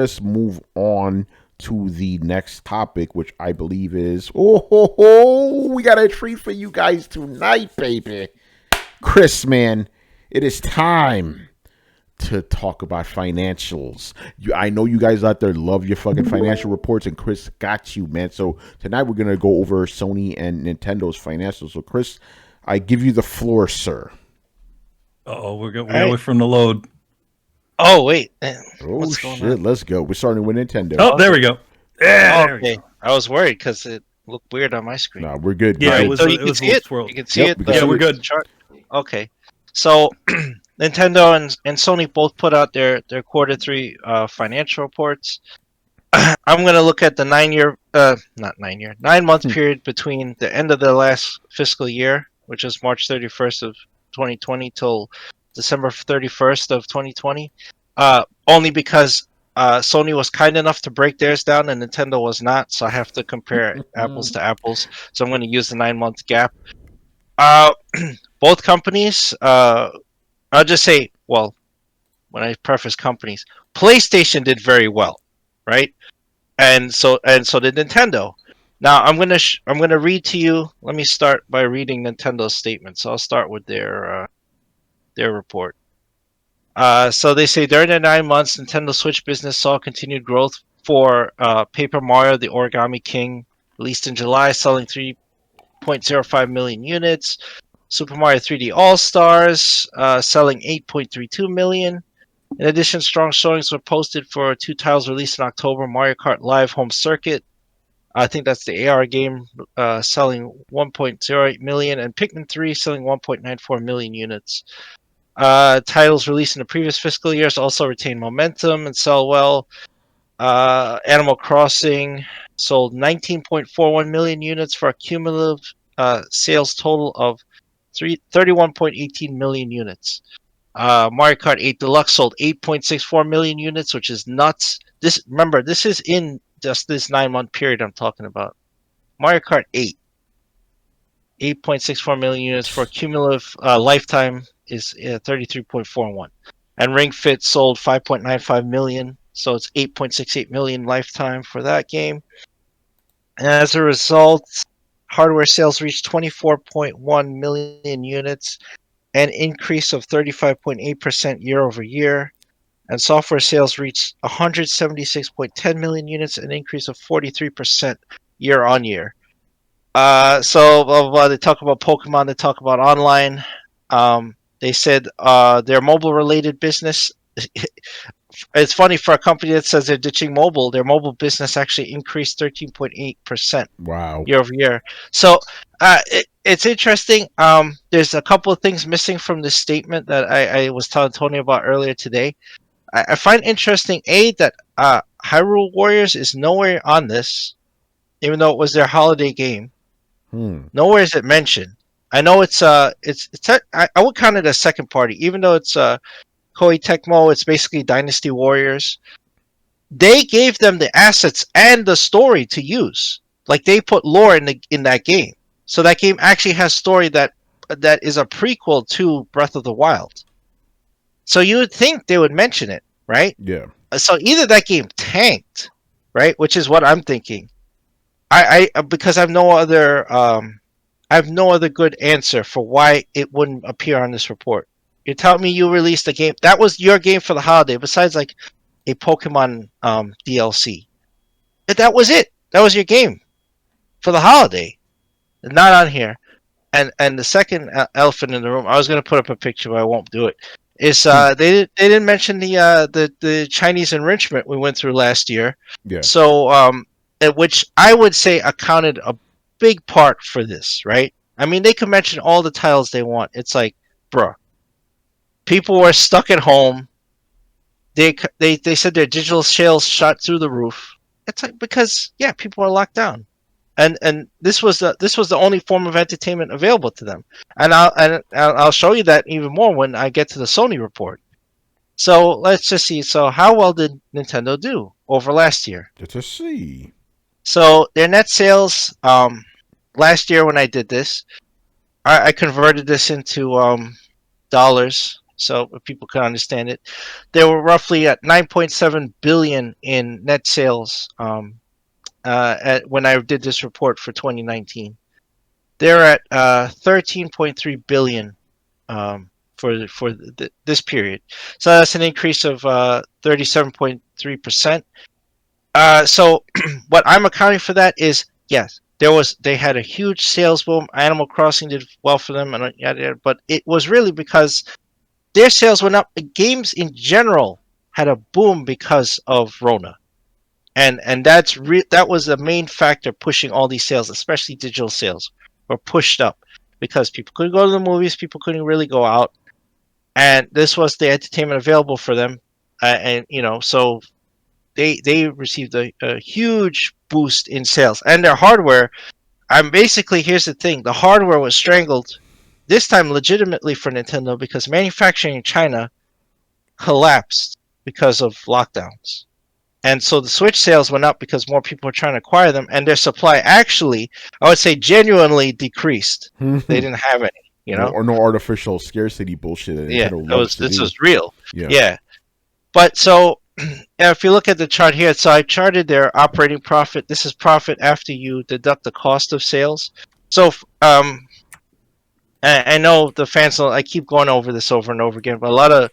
let's move on to the next topic, which I believe is we got a treat for you guys tonight, baby. Chris, man, it is time to talk about financials. I know you guys out there love your fucking financial reports, and Chris got you, man. So tonight we're gonna go over Sony and Nintendo's financials. So Chris, I give you the floor, sir. We're All right. away from the load. Oh wait, Oh what's going shit, on? let's go. We're starting with Nintendo. Oh, there we go. Yeah, there we Okay, go. I was worried because it looked weird on my screen. Nah, we're good. Yeah, We're it good. was So a you can little see it. swirl. You can see Yep, it. we can Yeah, see we're it. good. Chart. Okay, so Nintendo and Sony both put out their quarter three financial reports. I'm gonna look at the 9 month period between the end of the last fiscal year, which is March 31st of 2020 till December 31st of 2020. Only because Sony was kind enough to break theirs down and Nintendo was not, so I have to compare apples to apples. So I'm going to use the 9 month gap. Uh, both companies, I'll just say, well, when I preface companies, PlayStation did very well, right? And so did Nintendo. Now I'm gonna read to you. Let me start by reading Nintendo's statement. So I'll start with their report. So they say during the 9 months, Nintendo Switch business saw continued growth for Paper Mario: The Origami King, released in July, selling 3.05 million units. Super Mario 3D All Stars, selling 8.32 million. In addition, strong showings were posted for two titles released in October: Mario Kart Live Home Circuit. I think that's the AR game, selling 1.08 million, and Pikmin 3 selling 1.94 million units. Titles released in the previous fiscal years also retain momentum and sell well. Animal Crossing sold 19.41 million units for a cumulative sales total of 31.18 million units. Mario Kart 8 Deluxe sold 8.64 million units, which is nuts. Remember, this is in just this 9 month period I'm talking about. Mario Kart 8, 8.64 million units for a cumulative lifetime is 33.41. And Ring Fit sold 5.95 million, so it's 8.68 million lifetime for that game. And as a result, hardware sales reached 24.1 million units, an increase of 35.8% year over year. And software sales reached 176.10 million units, an increase of 43% year on year. So they talk about Pokemon, they talk about online. They said their mobile-related business. It's funny for a company that says they're ditching mobile. Their mobile business actually increased 13.8% Wow. year over year. So it's interesting. There's a couple of things missing from this statement that I was telling Tony about earlier today. I find interesting that Hyrule Warriors is nowhere on this, even though it was their holiday game. Nowhere is it mentioned. I know I would count it as second party, even though it's Koei Tecmo. It's basically Dynasty Warriors. They gave them the assets and the story to use. Like they put lore in that game, so that game actually has story that is a prequel to Breath of the Wild. So you would think they would mention it, right? Yeah. So either that game tanked, right, which is what I'm thinking. I because I have no other good answer for why it wouldn't appear on this report. You tell me you released a game that was your game for the holiday, besides like a Pokemon DLC. That was it. That was your game for the holiday. Not on here. And the second elephant in the room, I was going to put up a picture, but I won't do it. Is they didn't mention the Chinese enrichment we went through last year. Yeah. So which I would say accounted a big part for this, right? I mean, they can mention all the titles they want. It's like, bruh, people were stuck at home. They said their digital sales shot through the roof. It's like because people are locked down, and this was the only form of entertainment available to them. And I'll show you that even more when I get to the Sony report. So let's just see. So how well did Nintendo do over last year? Let's see. So their net sales last year when I did this, I converted this into dollars. so people can understand it. They were roughly at 9.7 billion in net sales when I did this report for 2019. They're at 13.3 billion for this period. So that's an increase of 37.3%. So what I'm accounting for that is, yes, they had a huge sales boom. Animal Crossing did well for them, and but it was really because their sales went up. Games in general had a boom because of Rona, and that was the main factor pushing all these sales, especially digital sales, were pushed up because people couldn't go to the movies, people couldn't really go out, and this was the entertainment available for them, and so they received a huge boost in sales, and their hardware. I'm basically, here's the thing: the hardware was strangled this time legitimately for Nintendo because manufacturing in China collapsed because of lockdowns. And so the Switch sales went up because more people were trying to acquire them, and their supply actually, I would say, genuinely decreased. They didn't have any, no artificial scarcity bullshit that Yeah, Nintendo loves to this do. was real. Yeah. Yeah. But so if you look at the chart here, so I charted their operating profit. This is profit after you deduct the cost of sales. So I know the fans, I keep going over this over and over again, but a lot of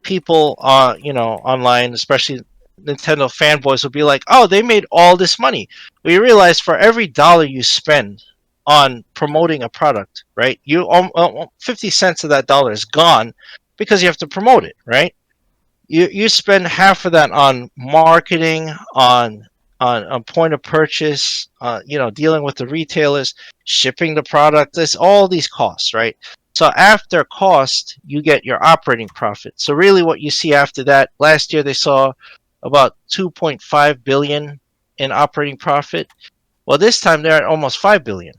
people online, especially Nintendo fanboys, will be like, oh, they made all this money. But you realize for every dollar you spend on promoting a product, right, 50 cents of that dollar is gone because you have to promote it, right? You spend half of that on marketing, on point of purchase, dealing with the retailers, shipping the product. There's all these costs, right? So after cost, you get your operating profit. So really, what you see after that, last year they saw about 2.5 billion in operating profit. Well, this time they're at almost 5 billion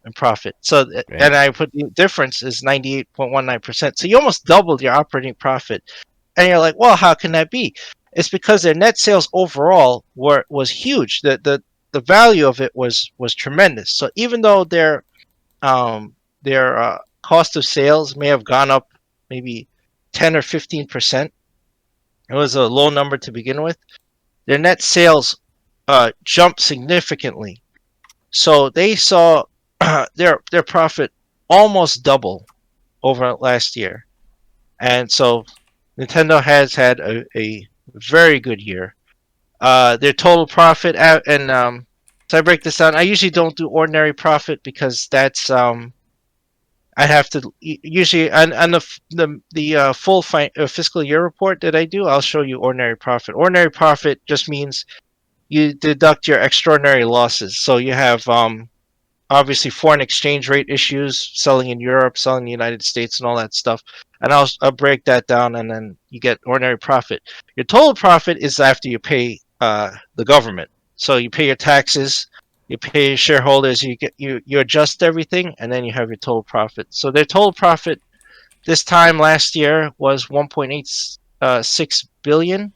in profit. So, and I put the difference is 98.19%. So you almost doubled your operating profit. And you're like, well, how can that be? It's because their net sales overall was huge. The value of it was tremendous. So even though their cost of sales may have gone up maybe 10 or 15%, it was a low number to begin with. Their net sales jumped significantly. So they saw their profit almost double over last year. And so Nintendo has had a very good year. Their total profit, and so I break this down. I usually don't do ordinary profit because that's I have to usually on the full fiscal year report that I do. I'll show you ordinary profit. Ordinary profit just means you deduct your extraordinary losses. So you have obviously foreign exchange rate issues, selling in Europe, selling in the United States, and all that stuff. And I'll break that down, and then you get ordinary profit. Your total profit is after you pay the government. So you pay your taxes, you pay your shareholders, you adjust everything, and then you have your total profit. So their total profit this time last year was $1.86 billion.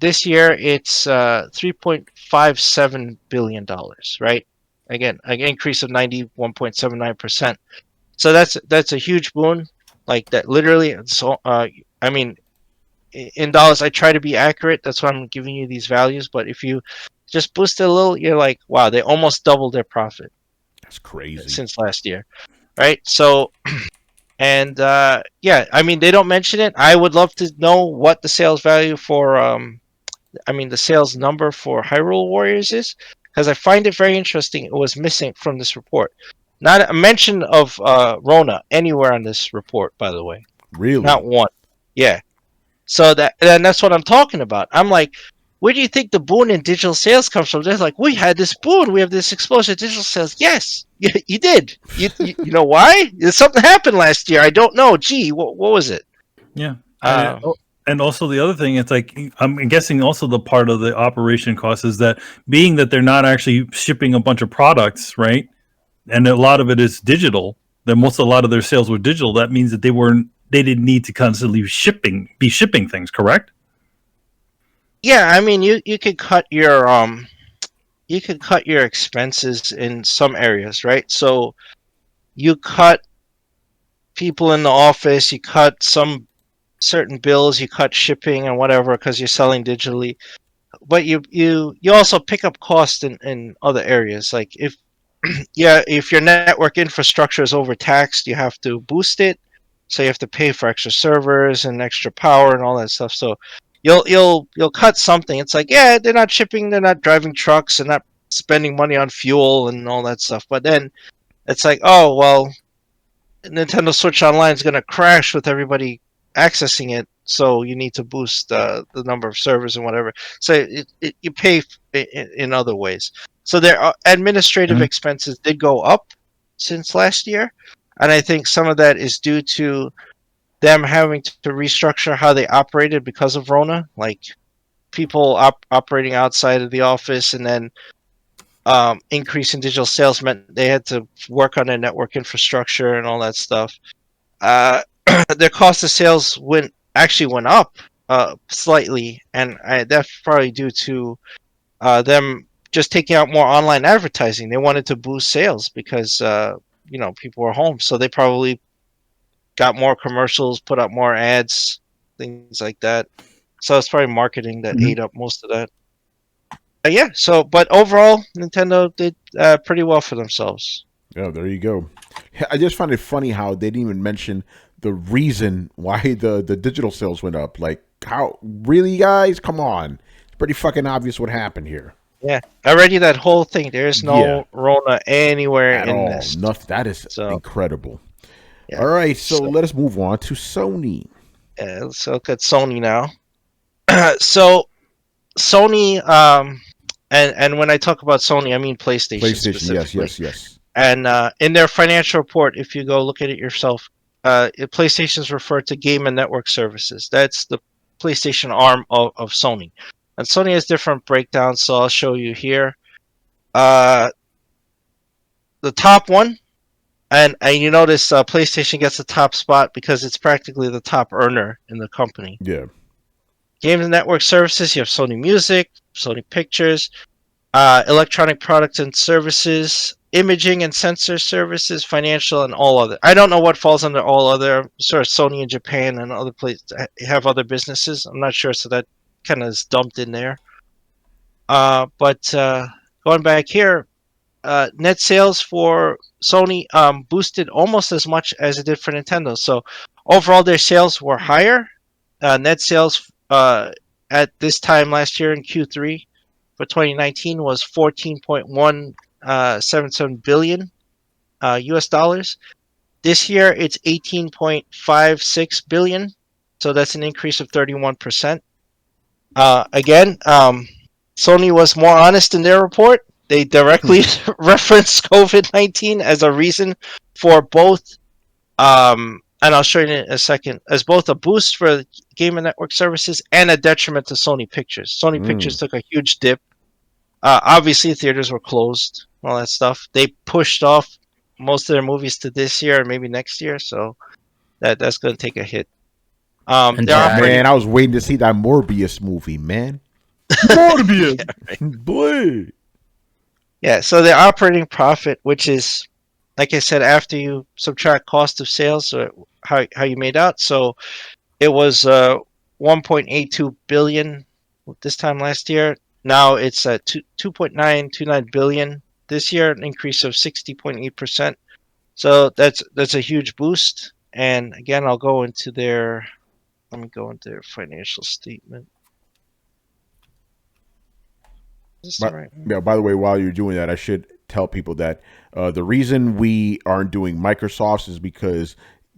This year it's $3.57 billion, right? Again, an increase of 91.79%. So that's a huge boon, like that. Literally, so I mean, in dollars, I try to be accurate. That's why I'm giving you these values. But if you just boost it a little, you're like, wow, they almost doubled their profit. That's crazy. Since last year, right? So, and yeah, I mean, they don't mention it. I would love to know what the sales value for the sales number for Hyrule Warriors is, because I find it very interesting. It was missing from this report. Not a mention of Rona anywhere on this report, by the way. Really? Not one. Yeah. So that's what I'm talking about. I'm like, where do you think the boon in digital sales comes from? They're like, we had this boon. We have this explosion of digital sales. Yes, you did. You know why? Something happened last year. I don't know. Gee, what was it? Yeah. And also the other thing, it's like, I'm guessing also the part of the operation cost is that being that they're not actually shipping a bunch of products, right? And a lot of it is digital, then a lot of their sales were digital. That means that they didn't need to constantly be shipping things, correct? Yeah, I mean, you could cut your expenses in some areas, right? So you cut people in the office, you cut some certain bills, you cut shipping and whatever because you're selling digitally. But you also pick up cost in other areas. Like if your network infrastructure is overtaxed, you have to boost it. So you have to pay for extra servers and extra power and all that stuff. So you'll cut something. It's like, yeah, they're not shipping, they're not driving trucks, and not spending money on fuel and all that stuff. But then it's like, oh well, Nintendo Switch Online is going to crash with everybody accessing it, so you need to boost the number of servers and whatever. So you pay in other ways. So their administrative expenses did go up since last year, and I think some of that is due to them having to restructure how they operated because of Rona, like people operating outside of the office, and then increase in digital sales meant they had to work on their network infrastructure and all that stuff. Their cost of sales went up slightly, and that's probably due to them just taking out more online advertising. They wanted to boost sales because people were home, so they probably got more commercials, put out more ads, things like that. So it's probably marketing that ate up most of that. Yeah. So, but overall, Nintendo did pretty well for themselves. Yeah, there you go. I just find it funny how they didn't even mention the reason why the digital sales went up. Like, how really, guys? Come on, it's pretty fucking obvious what happened here. Yeah, already that whole thing. There's no Rona anywhere at in all. this. Nothing. That is incredible. Yeah. All right, so let us move on to Sony. Yeah, let's look at Sony now. So Sony, and when I talk about Sony, I mean PlayStation. PlayStation, yes. And in their financial report, if you go look at it yourself, PlayStation is referred to Game and Network Services. That's the PlayStation arm of Sony. And Sony has different breakdowns, so I'll show you here. The top one, and you notice PlayStation gets the top spot because it's practically the top earner in the company. Yeah. Games and Network Services, you have Sony Music, Sony Pictures, electronic products and services, imaging and sensor services, financial, and all other. I don't know what falls under all other. Sort of Sony in Japan and other places have other businesses. I'm not sure, so that kind of is dumped in there. But going back here, net sales for Sony boosted almost as much as it did for Nintendo. So overall, their sales were higher. Net sales at this time last year in Q3 for 2019 was 14.177 billion US dollars. This year it's 18.56 billion, so that's an increase of 31%. Again, Sony was more honest in their report. They directly referenced COVID-19 as a reason for both, and I'll show you in a second, as both a boost for Game and Network Services and a detriment to Sony Pictures. Sony Pictures took a huge dip. Obviously, theaters were closed, all that stuff. They pushed off most of their movies to this year and maybe next year, so that's going to take a hit. Man, I was waiting to see that Morbius movie, man. Morbius, boy. Yeah, so the operating profit, which is, like I said, after you subtract cost of sales, or how you made out, so it was 1.82 billion this time last year. Now it's at 2.929 billion this year, an increase of 60.8%. So that's a huge boost. And again, let me go into their financial statement. Yeah, by the way, while you're doing that, I should tell people that the reason we aren't doing Microsoft's is because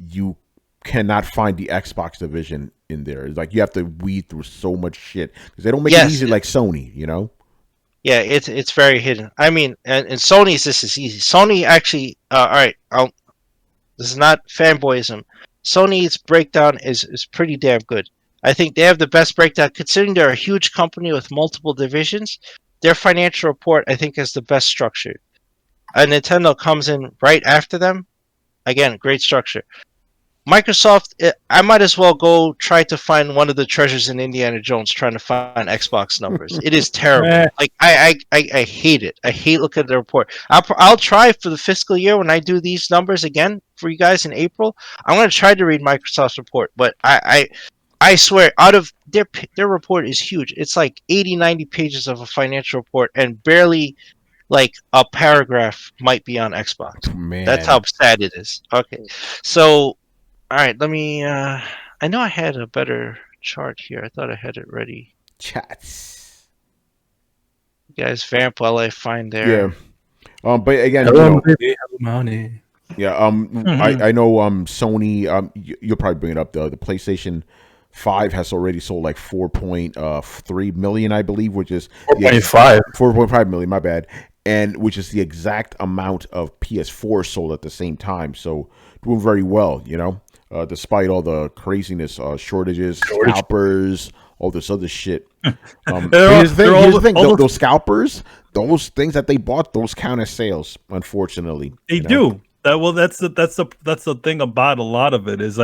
you cannot find the Xbox division in there. It's like you have to weed through so much shit because they don't make it easy like Sony, you know? Yeah, it's very hidden. I mean, and Sony's this is easy. Sony actually, all right, this is not fanboyism. Sony's breakdown is pretty damn good. I think they have the best breakdown considering they're a huge company with multiple divisions. Their financial report, I think, is the best structured. Nintendo comes in right after them. Again, great structure. Microsoft, I might as well go try to find one of the treasures in Indiana Jones trying to find Xbox numbers. It is terrible. Like I hate it. I hate looking at the report. I'll try for the fiscal year when I do these numbers again for you guys in April. I'm going to try to read Microsoft's report, but I swear, out of their report is huge. It's like 80, 90 pages of a financial report, and barely like a paragraph might be on Xbox. Man. That's how sad it is. Okay, so all right, let me. I know I had a better chart here. I thought I had it ready. Chats. You guys vamp while I find there. Yeah. But again, hello, baby, hello, money. Yeah. I know. Sony. You'll probably bring it up. The PlayStation 5 has already sold like 4.3 million, I believe, which is 4.5 million. My bad. And which is the exact amount of PS4 sold at the same time. So doing very well, despite all the craziness, shortages, scalpers, all this other shit. Here's the thing. Those scalpers, those things that they bought, those count as sales. Unfortunately, they do. That's the thing about a lot of it is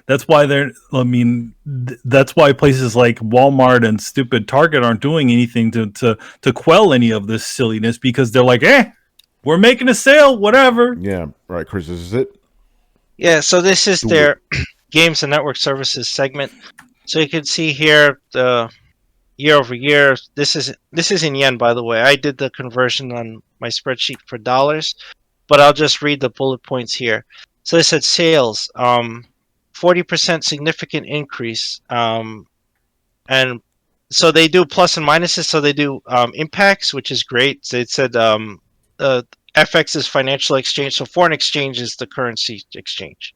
that's why that's why places like Walmart and stupid Target aren't doing anything to quell any of this silliness, because they're like, we're making a sale, whatever. Yeah, right, Chris, this is it. Yeah, so this is their games and network services segment. So you can see here the year over year. This is in yen, by the way. I did the conversion on my spreadsheet for dollars, but I'll just read the bullet points here. So they said sales, 40% significant increase, and so they do plus and minuses. So they do impacts, which is great. So it said FX is financial exchange, so foreign exchange is the currency exchange.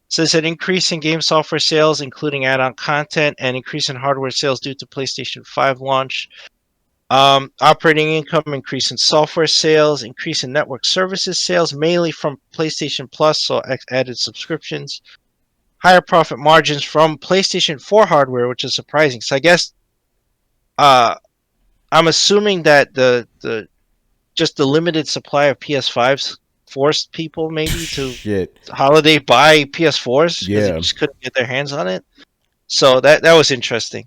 So they said increase in game software sales, including add-on content, and increase in hardware sales due to PlayStation 5 launch. Operating income increase in software sales, increase in network services sales, mainly from PlayStation Plus, so added subscriptions. Higher profit margins from PlayStation 4 hardware, which is surprising. So I guess I'm assuming that the just the limited supply of PS5s forced people maybe to holiday buy PS4s because they just couldn't get their hands on it. So that was interesting.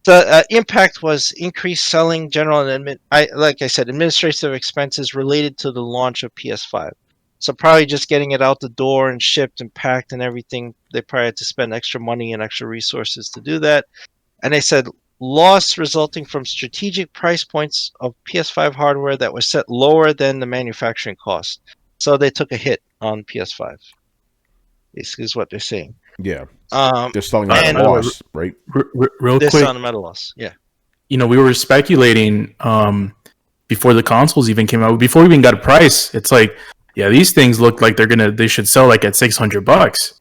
The impact was increased selling, general and administrative expenses related to the launch of PS5. So probably just getting it out the door and shipped and packed and everything. They probably had to spend extra money and extra resources to do that. And they said loss resulting from strategic price points of PS5 hardware that was set lower than the manufacturing cost. So they took a hit on PS5. This is what they're saying. Yeah. They're selling at a loss, right? Real quick. They're selling at a loss, yeah. We were speculating before the consoles even came out, before we even got a price. It's like, yeah, these things look like they should sell like at $600.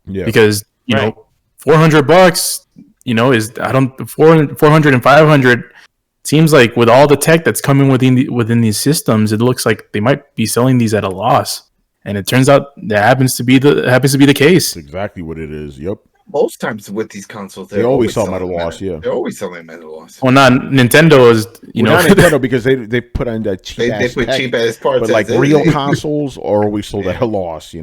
Yeah. Because, $400, is 400 and 500 seems like with all the tech that's coming within these systems, it looks like they might be selling these at a loss. And it turns out that happens to be the case. That's exactly what it is. Yep. Most times with these consoles, they always sell them at a loss. Yeah, they're always selling them at a loss. Well, not Nintendo is not Nintendo because they put on that cheap. They put cheap ass parts. But like real consoles are always sold at a loss. I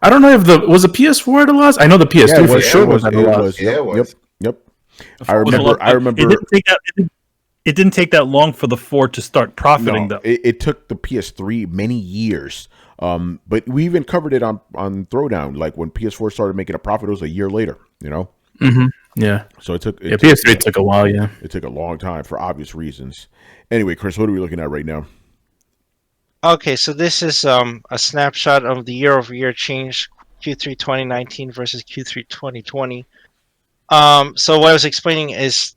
don't know if was the PS4 at a loss. I know the PS3 for sure was at a loss. Yep. I remember. It didn't take that long for the 4 to start profiting, though. It took the PS3 many years. But we even covered it on Throwdown. Like when PS4 started making a profit, it was a year later, Mm-hmm. Yeah. So it took... PS3 took a while, yeah. It took a long time for obvious reasons. Anyway, Chris, what are we looking at right now? Okay, so this is a snapshot of the year-over-year change, Q3 2019 versus Q3 2020. So what I was explaining is...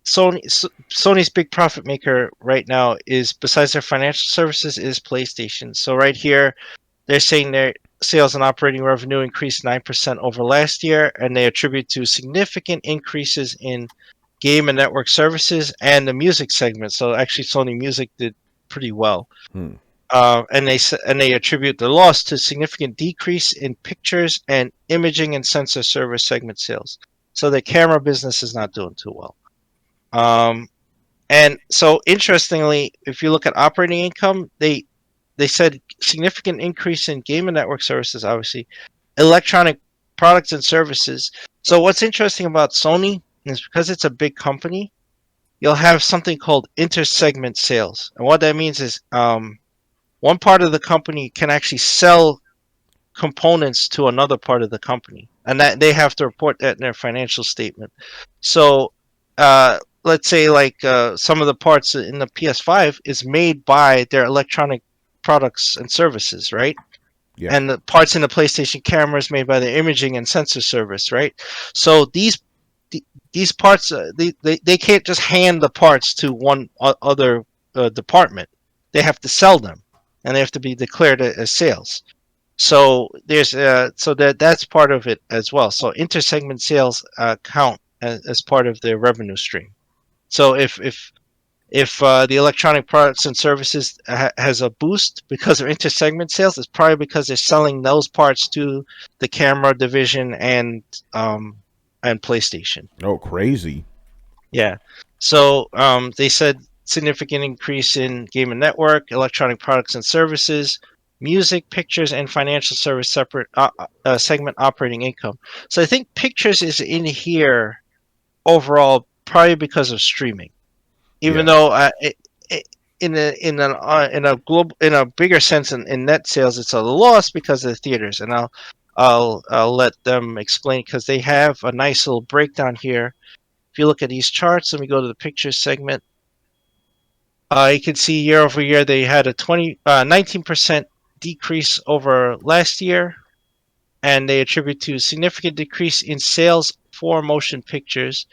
Sony's big profit maker right now is, besides their financial services, is PlayStation. So right here, they're saying their sales and operating revenue increased 9% over last year, and they attribute to significant increases in game and network services and the music segment. So actually, Sony Music did pretty well. And they attribute the loss to significant decrease in pictures and imaging and sensor service segment sales. So the camera business is not doing too well. And so interestingly, if you look at operating income, they said significant increase in game and network services, obviously, electronic products and services. So what's interesting about Sony is because it's a big company, you'll have something called inter-segment sales. And what that means is one part of the company can actually sell components to another part of the company, and that they have to report that in their financial statement. So let's say like some of the parts in the PS5 is made by their electronic products and services, right? Yeah. And the parts in the PlayStation camera is made by the imaging and sensor service, right? So these parts, they can't just hand the parts to one other department. They have to sell them, and they have to be declared as sales. So there's so that's part of it as well. So intersegment sales count as part of their revenue stream. So if the electronic products and services has a boost because of intersegment sales, it's probably because they're selling those parts to the camera division and PlayStation. Oh, crazy. Yeah. So they said significant increase in game and network, electronic products and services, music, pictures, and financial service separate segment operating income. So I think pictures is in here overall probably because of streaming, even though in a bigger sense in net sales it's a loss because of the theaters, and I'll let them explain because they have a nice little breakdown here. If you look at these charts, let me go to the pictures segment. You can see year over year they had a 19% decrease over last year, and they attribute to significant decrease in sales for motion pictures.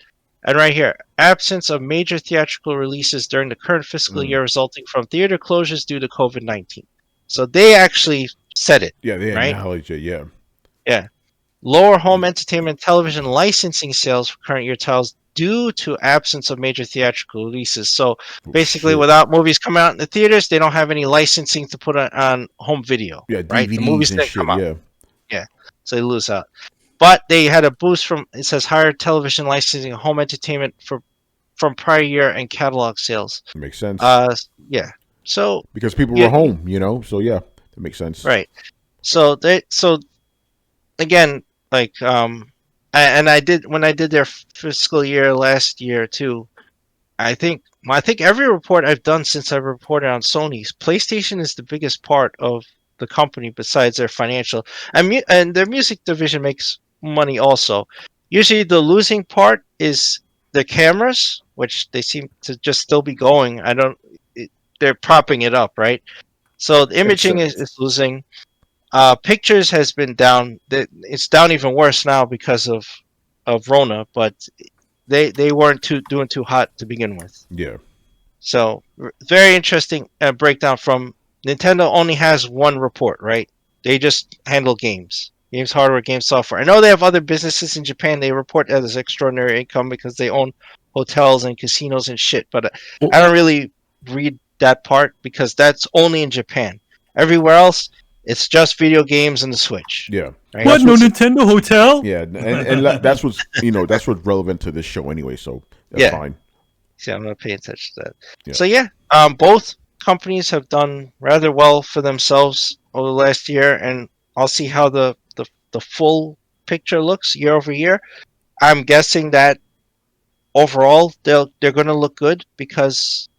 And right here, absence of major theatrical releases during the current fiscal year resulting from theater closures due to COVID-19. So they actually said it. Yeah, they right? acknowledge it. Yeah. Yeah. Lower home entertainment television licensing sales for current year titles due to absence of major theatrical releases. So basically, without movies coming out in the theaters, they don't have any licensing to put on home video. Yeah, right? DVDs The movies and didn't shit. come out. Yeah. Yeah, so they lose out. But they had a boost from, it says, higher television licensing, home entertainment from prior year and catalog sales. Makes sense. Yeah. So because people were home, so yeah, that makes sense. Right. So again, like and I did when I did their fiscal year last year too. I think every report I've done since I've reported on Sony's, PlayStation is the biggest part of the company besides their financial, and their music division makes money also. Usually the losing part is the cameras, which they seem to just still be going. They're propping it up, right? So the imaging is losing. Pictures has been down. It's down even worse now because of Rona, but they weren't doing too hot to begin with. Yeah. So very interesting breakdown from Nintendo. Only has one report, right? They just handle games hardware, game software. I know they have other businesses in Japan. They report as extraordinary income because they own hotels and casinos and shit. But I don't really read that part because that's only in Japan. Everywhere else, it's just video games and the Switch. Yeah. Right? What? No Nintendo hotel? Yeah, and that's what's that's what's relevant to this show anyway. So that's fine. See, I'm not paying attention to that. Yeah. So yeah, both companies have done rather well for themselves over the last year, and I'll see how the full picture looks year over year. I'm guessing that overall they're going to look good because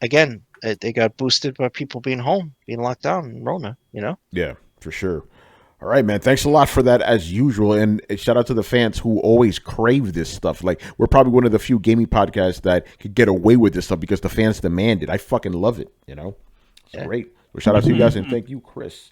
again, they got boosted by people being home, being locked down in Rona, Yeah, for sure. All right, man. Thanks a lot for that, as usual. And shout out to the fans who always crave this stuff. Like, we're probably one of the few gaming podcasts that could get away with this stuff because the fans demand it. I fucking love it, It's great. So shout out to you guys, and thank you, Chris.